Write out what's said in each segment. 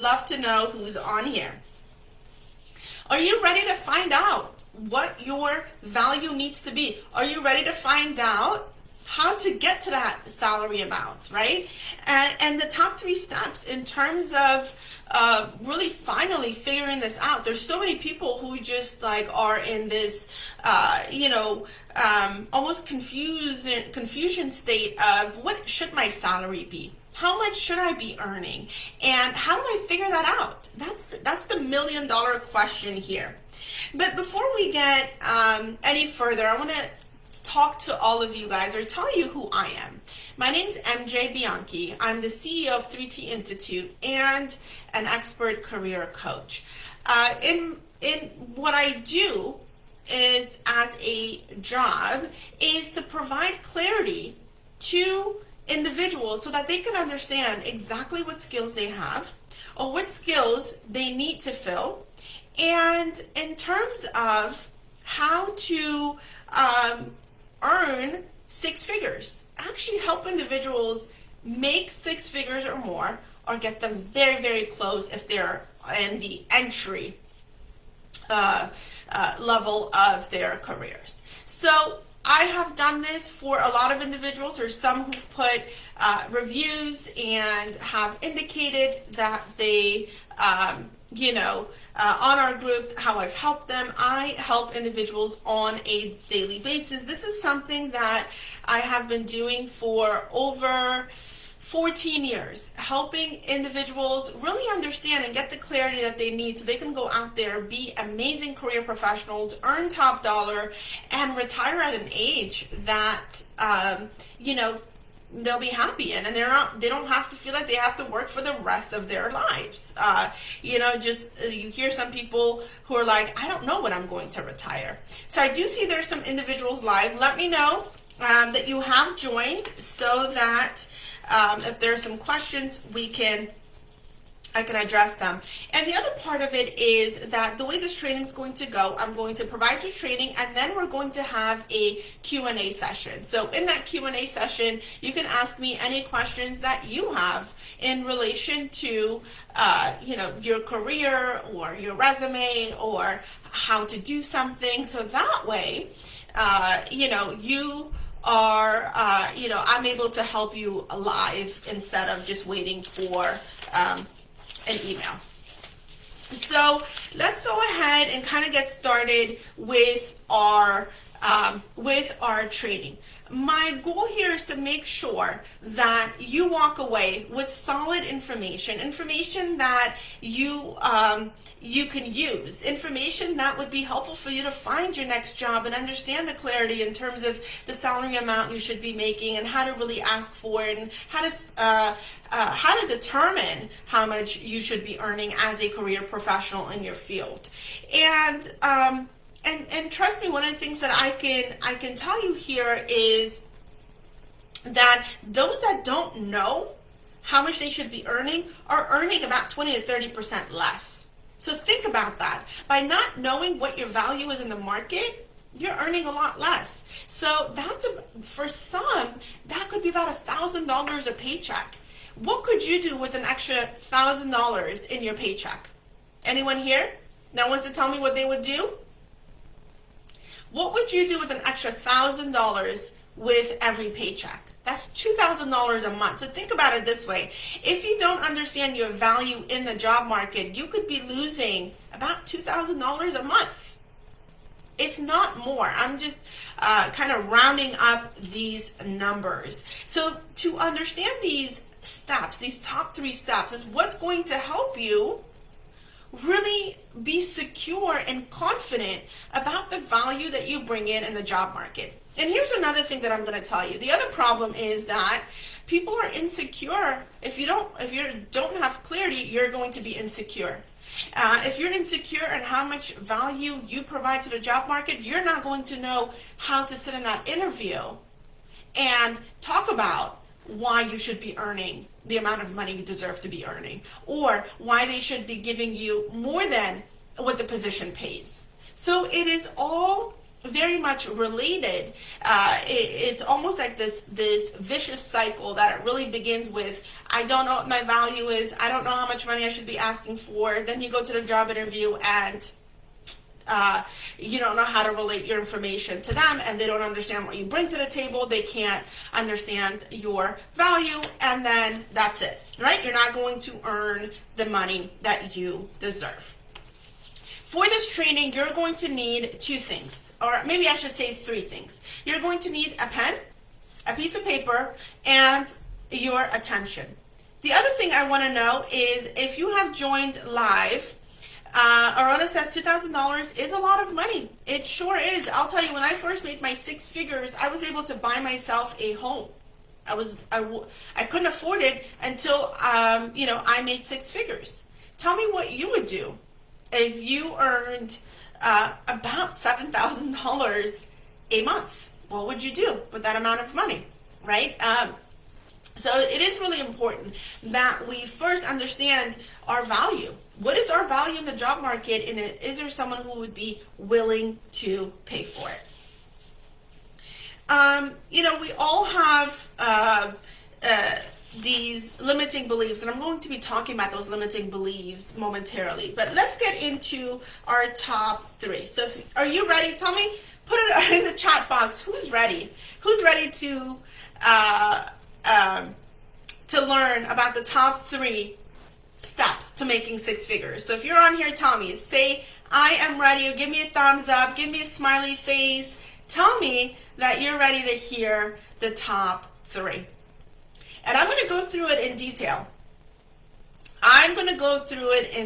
Love to know who's on here. Are you ready to find out what your value needs to be? Are you ready to find out how to get to that salary amount, right? And the top 3 steps in terms of really finally figuring this out. There's so many people who just like are in this, almost confusion state of what should my salary be? How much should I be earning? And how do I figure that out? That's the $1 million question here. But before we get any further, I want to talk to all of you guys or tell you who I am. My name is MJ Bianchi. I'm the CEO of 3T Institute and an expert career coach. In what I do is as a job is to provide clarity to individuals so that they can understand exactly what skills they have or what skills they need to fill, and in terms of how to earn 6 figures, actually help individuals make 6 figures or more, or get them very, very close if they're in the entry level of their careers. So I have done this for a lot of individuals. There's some who've put reviews and have indicated that they, on our group, how I've helped them. I help individuals on a daily basis. This is something that I have been doing for over 14 years, helping individuals really understand and get the clarity that they need so they can go out there, be amazing career professionals, earn top dollar, and retire at an age that, they'll be happy in, and they don't have to feel like they have to work for the rest of their lives. You hear some people who are like, I don't know when I'm going to retire. So I do see there's some individuals live. Let me know that you have joined so that if there are some questions, I can address them. And the other part of it is that the way this training is going to go, I'm going to provide you training, and then we're going to have a Q&A session. So in that Q&A session, you can ask me any questions that you have in relation to, your career or your resume or how to do something. So that way, you are, I'm able to help you live instead of just waiting for an email. So let's go ahead and kind of get started with our training. My goal here is to make sure that you walk away with solid information that you can use, information that would be helpful for you to find your next job and understand the clarity in terms of the salary amount you should be making and how to really ask for it, and how to determine how much you should be earning as a career professional in your field. And trust me, one of the things that I can tell you here is that those that don't know how much they should be earning are earning about 20 to 30% less. So think about that. By not knowing what your value is in the market, you're earning a lot less. So for some, that could be about $1,000 a paycheck. What could you do with an extra $1,000 in your paycheck? Anyone here that wants to tell me what they would do? What would you do with an extra $1,000 with every paycheck? That's $2,000 a month. So think about it this way. If you don't understand your value in the job market, you could be losing about $2,000 a month, if not more. I'm just kind of rounding up these numbers. So to understand these steps, these top 3 steps, is what's going to help you really be secure and confident about the value that you bring in the job market. And here's another thing that I'm going to tell you. The other problem is that people are insecure. If you don't have clarity, you're going to be insecure. If you're insecure in how much value you provide to the job market, you're not going to know how to sit in that interview and talk about why you should be earning the amount of money you deserve to be earning, or why they should be giving you more than what the position pays. So it is all very much related. It's almost like this vicious cycle that it really begins with, I don't know what my value is, I don't know how much money I should be asking for. Then you go to the job interview and you don't know how to relate your information to them, and they don't understand what you bring to the table. They can't understand your value, and then that's it, right? You're not going to earn the money that you deserve. For this training, you're going to need 2 things, or maybe I should say 3 things. You're going to need a pen, a piece of paper, and your attention. The other thing I want to know is if you have joined live, Arona says $2,000 is a lot of money. It sure is. I'll tell you, when I first made my 6 figures, I was able to buy myself a home. I couldn't afford it until I made 6 figures. Tell me what you would do if you earned about $7,000 a month. What would you do with that amount of money, right? So it is really important that we first understand our value. What is our value in the job market, and is there someone who would be willing to pay for it? We all have these limiting beliefs, and I'm going to be talking about those limiting beliefs momentarily. But let's get into our top 3. So are you ready? Tell me, put it in the chat box. Who's ready? Who's ready to learn about the top 3 steps to making 6 figures? So if you're on here, tell me. Say, I am ready, or give me a thumbs up, give me a smiley face. Tell me that you're ready to hear the top 3. And I'm going to go through it in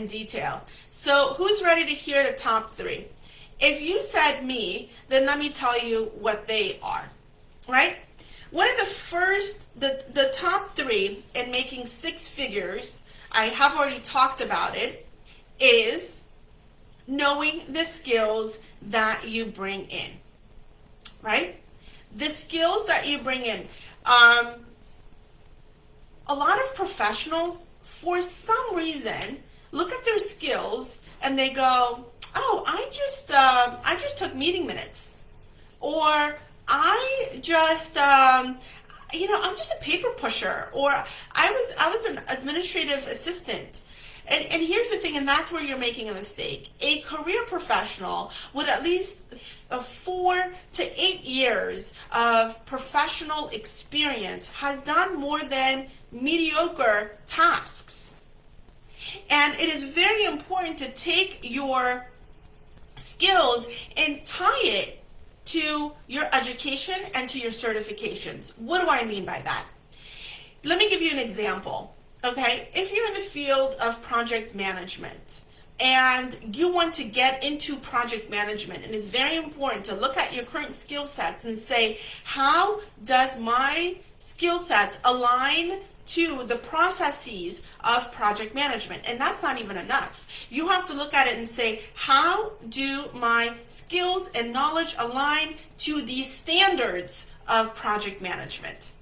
detail. So who's ready to hear the top 3? If you said me, then let me tell you what they are, right? One of the top 3 in making 6 figures, I have already talked about it, is knowing the skills that you bring in, right? The skills that you bring in. A lot of professionals, for some reason, look at their skills and they go, oh, I just took meeting minutes, or I'm just a paper pusher, or I was an administrative assistant. And here's the thing, and that's where you're making a mistake. A career professional with at least 4 to 8 years of professional experience has done more than mediocre tasks. And it is very important to take your skills and tie it to your education and to your certifications. What do I mean by that? Let me give you an example. Okay, if you're in the field of project management and you want to get into project management, and it's very important to look at your current skill sets and say, how does my skill sets align to the processes of project management? And that's not even enough. You have to look at it and say, how do my skills and knowledge align to the standards of project management?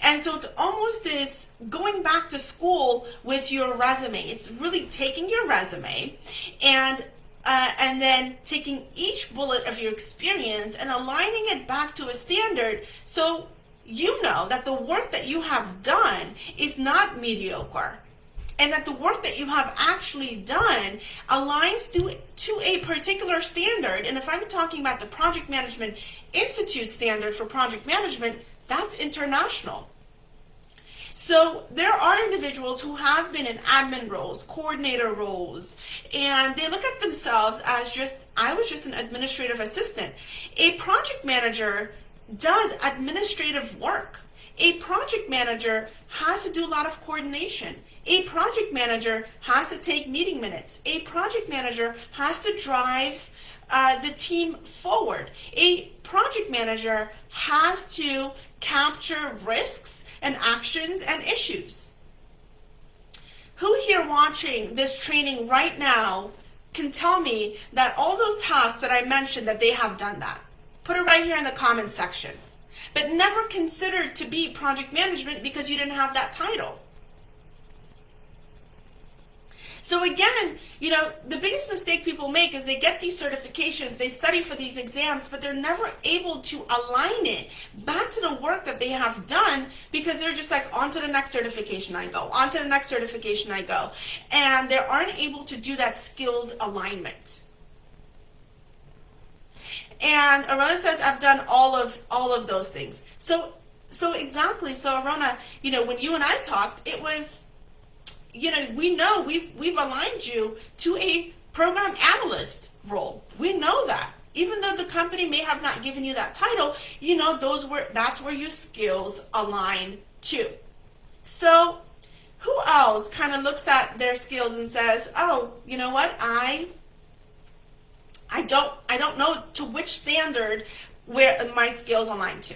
And so it's almost this going back to school with your resume. It's really taking your resume and then taking each bullet of your experience and aligning it back to a standard, so you know that the work that you have done is not mediocre, and that the work that you have actually done aligns to a particular standard. And if I'm talking about the Project Management Institute standard for project management, that's international. So there are individuals who have been in admin roles, coordinator roles, and they look at themselves as I was just an administrative assistant. A project manager does administrative work. A project manager has to do a lot of coordination. A project manager has to take meeting minutes. A project manager has to drive the team forward. A project manager has to capture risks and actions and issues. Who here watching this training right now can tell me that all those tasks that I mentioned, that they have done that? Put it right here in the comment section. But never considered to be project management because you didn't have that title. So again, the biggest mistake people make is they get these certifications, they study for these exams, but they're never able to align it back to the work that they have done, because they're just like, on to the next certification I go, on to the next certification I go. And they aren't able to do that skills alignment. And Arona says, I've done all of those things. So exactly. So Arona, when you and I talked, it was, we know we've aligned you to a program analyst role. We know that. Even though the company may have not given you that title, that's where your skills align to. So who else kind of looks at their skills and says, oh, you know what, I don't know to which standard where my skills align to.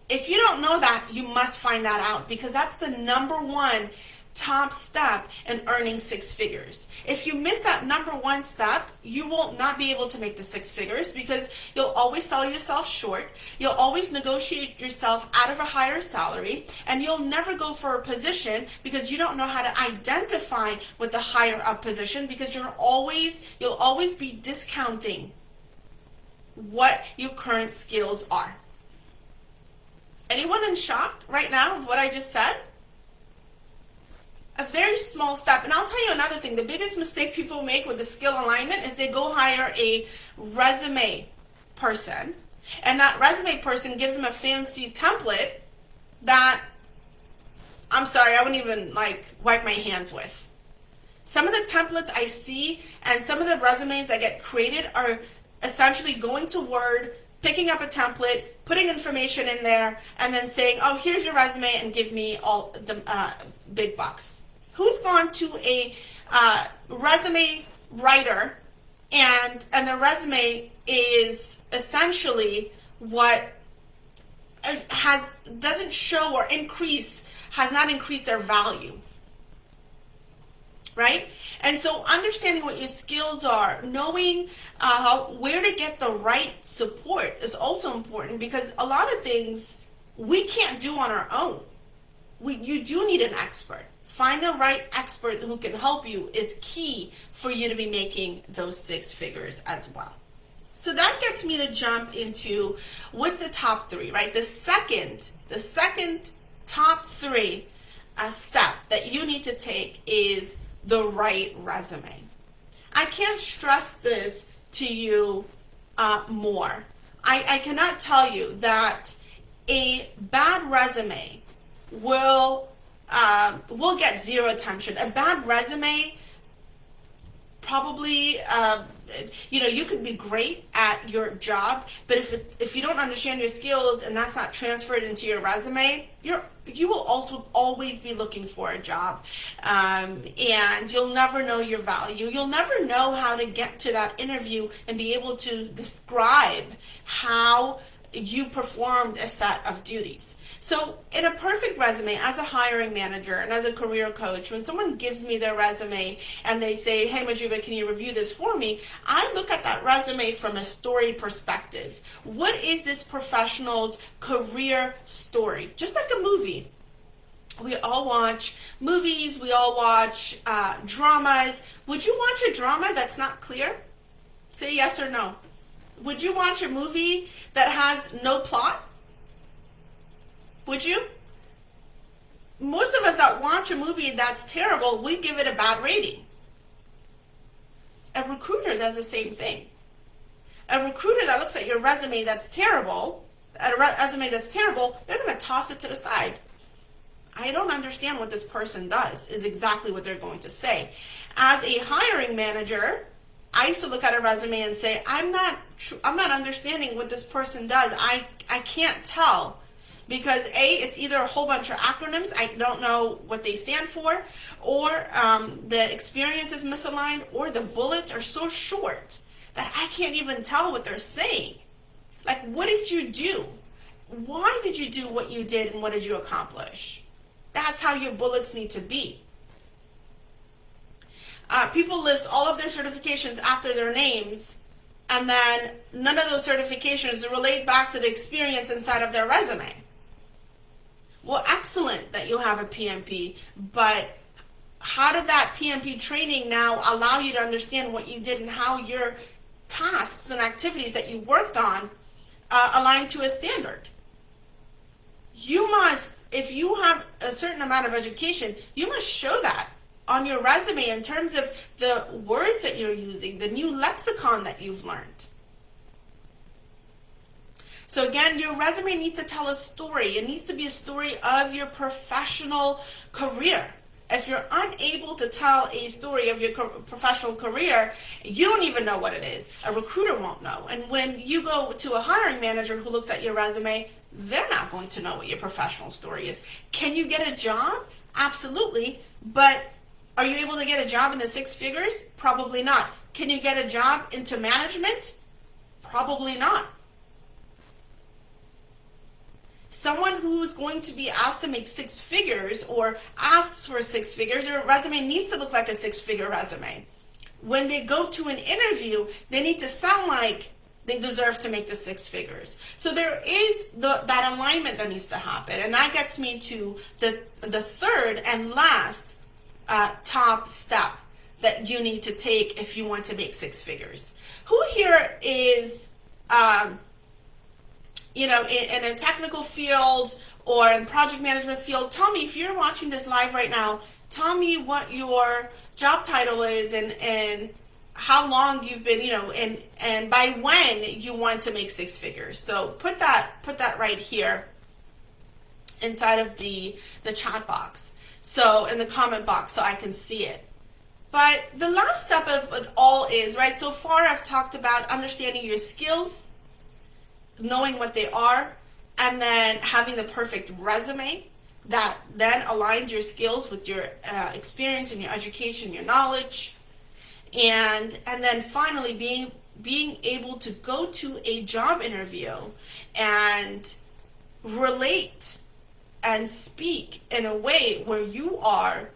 If you don't know that, you must find that out, because that's the number one top step in earning six figures. If you miss that number one step, you will not be able to make the six figures, because you'll always sell yourself short. You'll always negotiate yourself out of a higher salary, and you'll never go for a position because you don't know how to identify with the higher up position, because you'll always be discounting what your current skills are. Anyone in shock right now of what I just said? A very small step. And I'll tell you another thing. The biggest mistake people make with the skill alignment is they go hire a resume person, and that resume person gives them a fancy template that, I'm sorry, I wouldn't even wipe my hands with. Some of the templates I see and some of the resumes that get created are essentially going to Word, picking up a template, putting information in there, and then saying, oh, here's your resume, and give me all the big bucks. Who's gone to a resume writer, and the resume is essentially what doesn't show or has not increased their value, right? And so understanding what your skills are, knowing where to get the right support is also important, because a lot of things we can't do on our own. You do need an expert. Find the right expert who can help you is key for you to be making those six figures as well. So that gets me to jump into what's the top three, right? The second top three step that you need to take is the right resume. I can't stress this to you more. I cannot tell you that a bad resume will get zero attention. A bad resume probably, you could be great at your job, but if you don't understand your skills and that's not transferred into your resume, you will also always be looking for a job, and you'll never know your value. You'll never know how to get to that interview and be able to describe how you performed a set of duties. So in a perfect resume, as a hiring manager and as a career coach, when someone gives me their resume and they say, hey, Majuba, can you review this for me? I look at that resume from a story perspective. What is this professional's career story? Just like a movie. We all watch movies. We all watch dramas. Would you watch a drama that's not clear? Say yes or no. Would you watch a movie that has no plot? Would you? Most of us that watch a movie that's terrible, we give it a bad rating. A recruiter does the same thing. A recruiter that looks at your resume that's terrible, they're going to toss it to the side. I don't understand what this person does, is exactly what they're going to say. As a hiring manager, I used to look at a resume and say, I'm not understanding what this person does. I can't tell. Because A, it's either a whole bunch of acronyms, I don't know what they stand for, or the experience is misaligned, or the bullets are so short that I can't even tell what they're saying. Like, what did you do? Why did you do what you did, and what did you accomplish? That's how your bullets need to be. People list all of their certifications after their names, and then none of those certifications relate back to the experience inside of their resume. Well, excellent that you have a PMP, but how did that PMP training now allow you to understand what you did and how your tasks and activities that you worked on align to a standard? You must, if you have a certain amount of education, you must show that on your resume in terms of the words that you're using, the new lexicon that you've learned. So again, your resume needs to tell a story. It needs to be a story of your professional career. If you're unable to tell a story of your professional career, you don't even know what it is. A recruiter won't know. And when you go to a hiring manager who looks at your resume, they're not going to know what your professional story is. Can you get a job? Absolutely. But are you able to get a job in the six figures? Probably not. Can you get a job into management? Probably not. Someone who's going to be asked to make six figures or asks for six figures, their resume needs to look like a six-figure resume. When they go to an interview, they need to sound like they deserve to make the six figures. So there is that alignment that needs to happen. And that gets me to the third and last top step that you need to take if you want to make six figures. Who here is in a technical field or in project management field? Tell me, if you're watching this live right now, tell me what your job title is and how long you've been, and by when you want to make six figures. So put that right here inside of the chat box, so in the comment box, so I can see it. But the last step of it all is, right, so far I've talked about understanding your skills, knowing what they are, and then having the perfect resume that then aligns your skills with your experience and your education, your knowledge, and then finally being able to go to a job interview and relate and speak in a way where you are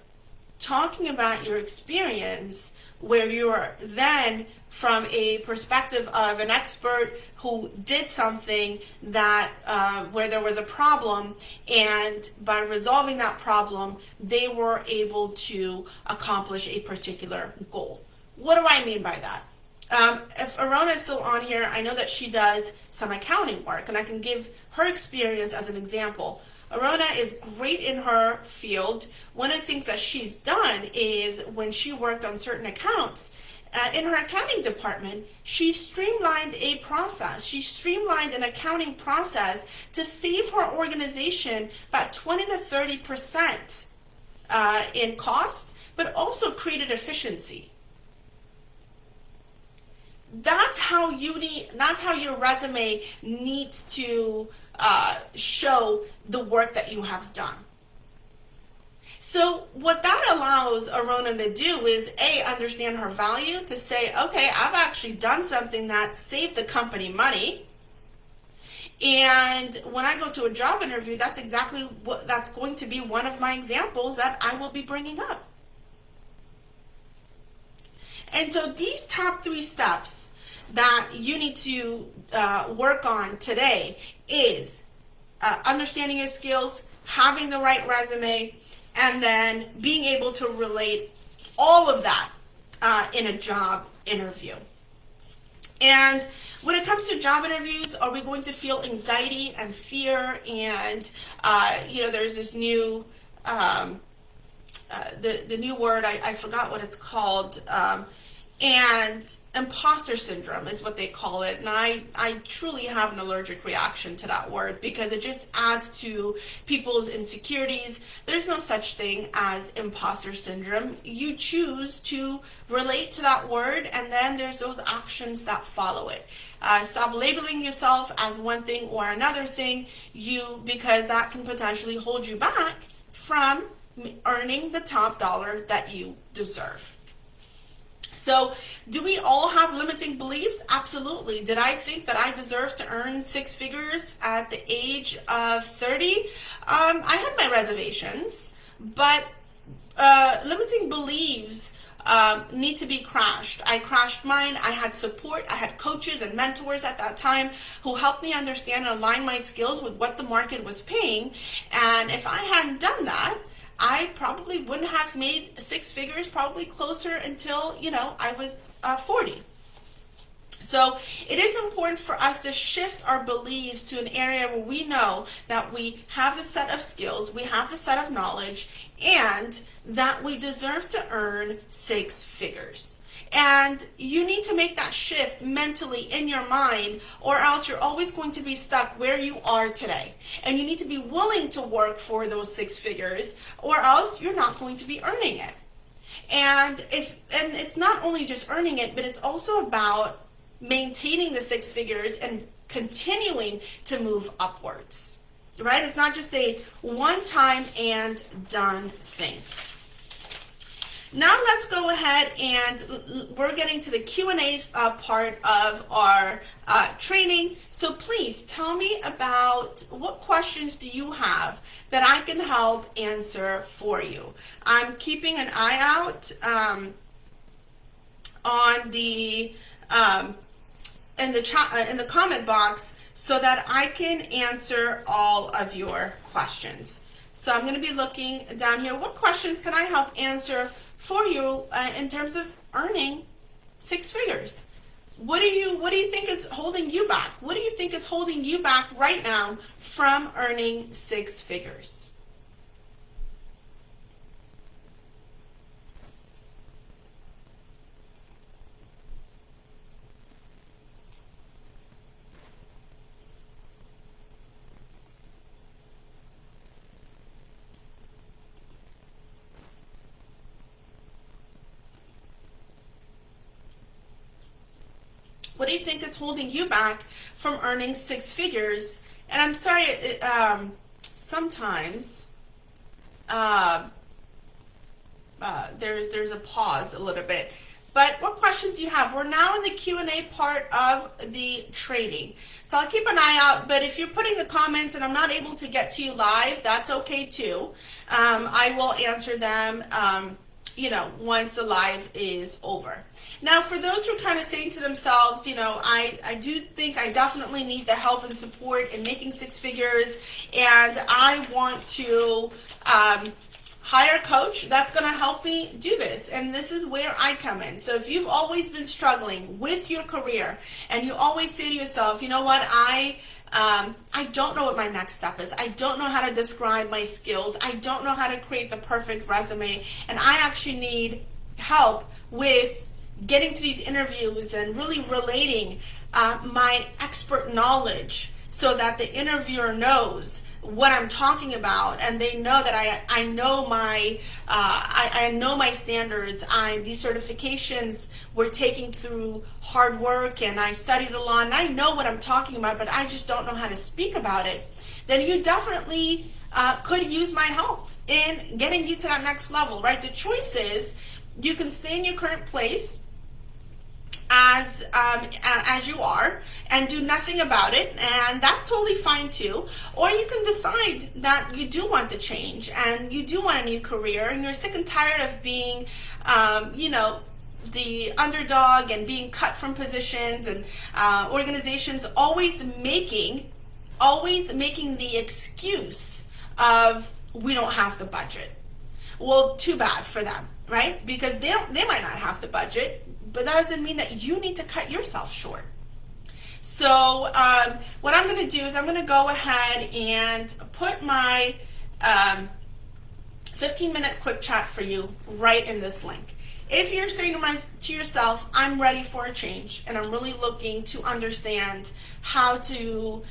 talking about your experience, where you are then from a perspective of an expert who did something that where there was a problem, and by resolving that problem, they were able to accomplish a particular goal. What do I mean by that? If Arona is still on here, I know that she does some accounting work, and I can give her experience as an example. Arona is great in her field. One of the things that she's done is when she worked on certain accounts, in her accounting department, she streamlined a process. She streamlined an accounting process to save her organization about 20 to 30% in cost, but also created efficiency. That's how your resume needs to show the work that you have done. So what that allows Arona to do is, A, understand her value, to say, okay, I've actually done something that saved the company money. And when I go to a job interview, that's going to be one of my examples that I will be bringing up. And so these top three steps that you need to work on today is understanding your skills, having the right resume, and then being able to relate all of that in a job interview. And when it comes to job interviews, are we going to feel anxiety and fear? And there's this new the new word, I forgot what it's called, and imposter syndrome is what they call it. And I truly have an allergic reaction to that word because it just adds to people's insecurities. There's no such thing as imposter syndrome. You choose to relate to that word, and then there's those actions that follow it. Stop labeling yourself as one thing or another thing, because that can potentially hold you back from earning the top dollar that you deserve. So, do we all have limiting beliefs? Absolutely. Did I think that I deserved to earn six figures at the age of 30? I had my reservations, but limiting beliefs need to be crashed. I crashed mine. I had support. I had coaches and mentors at that time who helped me understand and align my skills with what the market was paying. And if I hadn't done that, I probably wouldn't have made six figures probably closer until, I was 40. So it is important for us to shift our beliefs to an area where we know that we have the set of skills, we have the set of knowledge, and that we deserve to earn six figures. And you need to make that shift mentally in your mind, or else you're always going to be stuck where you are today. And you need to be willing to work for those six figures, or else you're not going to be earning it. And it's not only just earning it, but it's also about maintaining the six figures and continuing to move upwards, right? It's not just a one-time and done thing. Now let's go ahead and we're getting to the Q&A part of our training. So please tell me about what questions do you have that I can help answer for you. I'm keeping an eye out on the in the comment box so that I can answer all of your questions. So I'm going to be looking down here. What questions can I help answer for you in terms of earning six figures? What do you think is holding you back? What do you think is holding you back right now from earning six figures? What do you think is holding you back from earning six figures? And I'm sorry, sometimes there's a pause a little bit. But what questions do you have? We're now in the Q&A part of the training. So I'll keep an eye out, but if you're putting the comments and I'm not able to get to you live, that's okay too. I will answer them once the live is over. Now, for those who are kind of saying to themselves, I do think I definitely need the help and support in making six figures, and I want to hire a coach that's going to help me do this. And this is where I come in. So if you've always been struggling with your career and you always say to yourself, you know what, I don't know what my next step is. I don't know how to describe my skills. I don't know how to create the perfect resume. And I actually need help with getting to these interviews and really relating my expert knowledge so that the interviewer knows what I'm talking about, and they know that I know my standards. These certifications were taken through hard work, and I studied a lot, and I know what I'm talking about, but I just don't know how to speak about it. Then you definitely could use my help in getting you to that next level, right? The choice is you can stay in your current place as you are and do nothing about it, and that's totally fine too. Or you can decide that you do want the change and you do want a new career, and you're sick and tired of being the underdog and being cut from positions, and organizations always making the excuse of we don't have the budget. Well, too bad for them, right? Because they might not have the budget, but that doesn't mean that you need to cut yourself short. So what I'm going to do is I'm going to go ahead and put my 15-minute quick chat for you right in this link. If you're saying to yourself, I'm ready for a change and I'm really looking to understand how to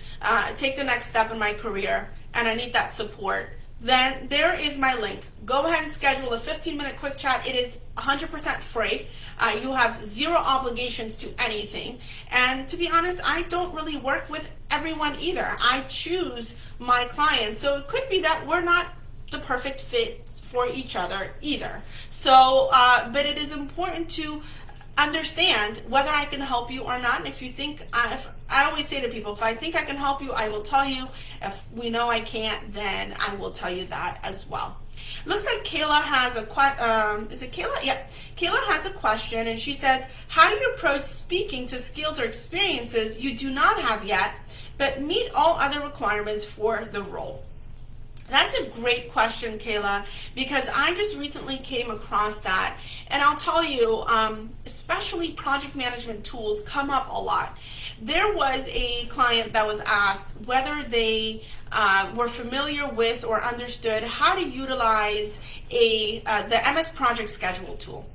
take the next step in my career and I need that support, then there is my link. Go ahead and schedule a 15-minute quick chat. It is 100% free. You have zero obligations to anything. And to be honest, I don't really work with everyone either. I choose my clients. So it could be that we're not the perfect fit for each other either. So, but it is important to understand whether I can help you or not. And if you think, I always say to people, if I think I can help you, I will tell you. If we know I can't, then I will tell you that as well. Looks like Kayla has a question. Is it Kayla? Yeah. Kayla has a question, and she says, how do you approach speaking to skills or experiences you do not have yet, but meet all other requirements for the role? That's a great question, Kayla, because I just recently came across that. And I'll tell you, especially project management tools come up a lot. There was a client that was asked whether they were familiar with or understood how to utilize the MS Project Schedule tool.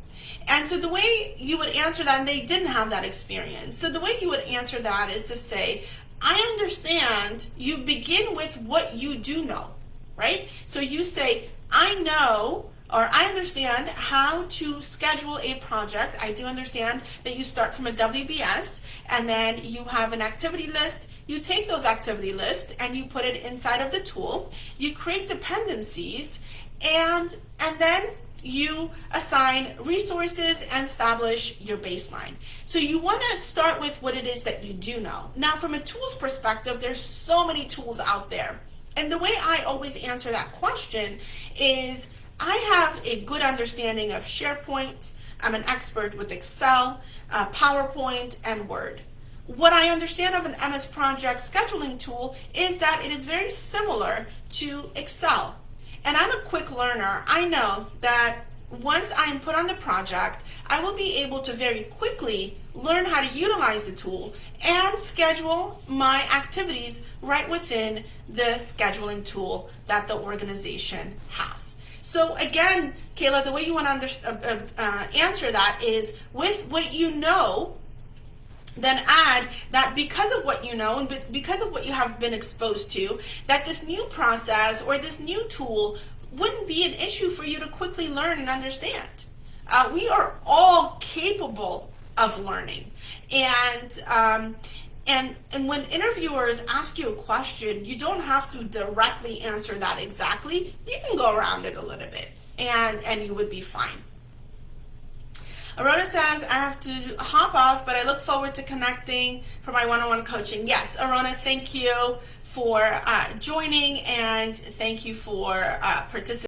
And so the way you would answer that, and they didn't have that experience, so the way you would answer that is to say, I understand you begin with what you do know. Right? So you say, I know or I understand how to schedule a project. I do understand that you start from a WBS and then you have an activity list. You take those activity lists and you put it inside of the tool. You create dependencies and then you assign resources and establish your baseline. So you want to start with what it is that you do know. Now, from a tools perspective, there's so many tools out there. And the way I always answer that question is I have a good understanding of SharePoint. I'm an expert with Excel, PowerPoint, and Word. What I understand of an MS Project scheduling tool is that it is very similar to Excel. And I'm a quick learner. I know that once I am put on the project, I will be able to very quickly learn how to utilize the tool and schedule my activities right within the scheduling tool that the organization has. So again, Kayla, the way you want to answer that is with what you know, then add that because of what you know and because of what you have been exposed to, that this new process or this new tool wouldn't be an issue for you to quickly learn and understand. We are all capable of learning. And when interviewers ask you a question, you don't have to directly answer that exactly. You can go around it a little bit and you would be fine. Arona says, I have to hop off, but I look forward to connecting for my one-on-one coaching. Yes, Arona, thank you for joining and thank you for participating.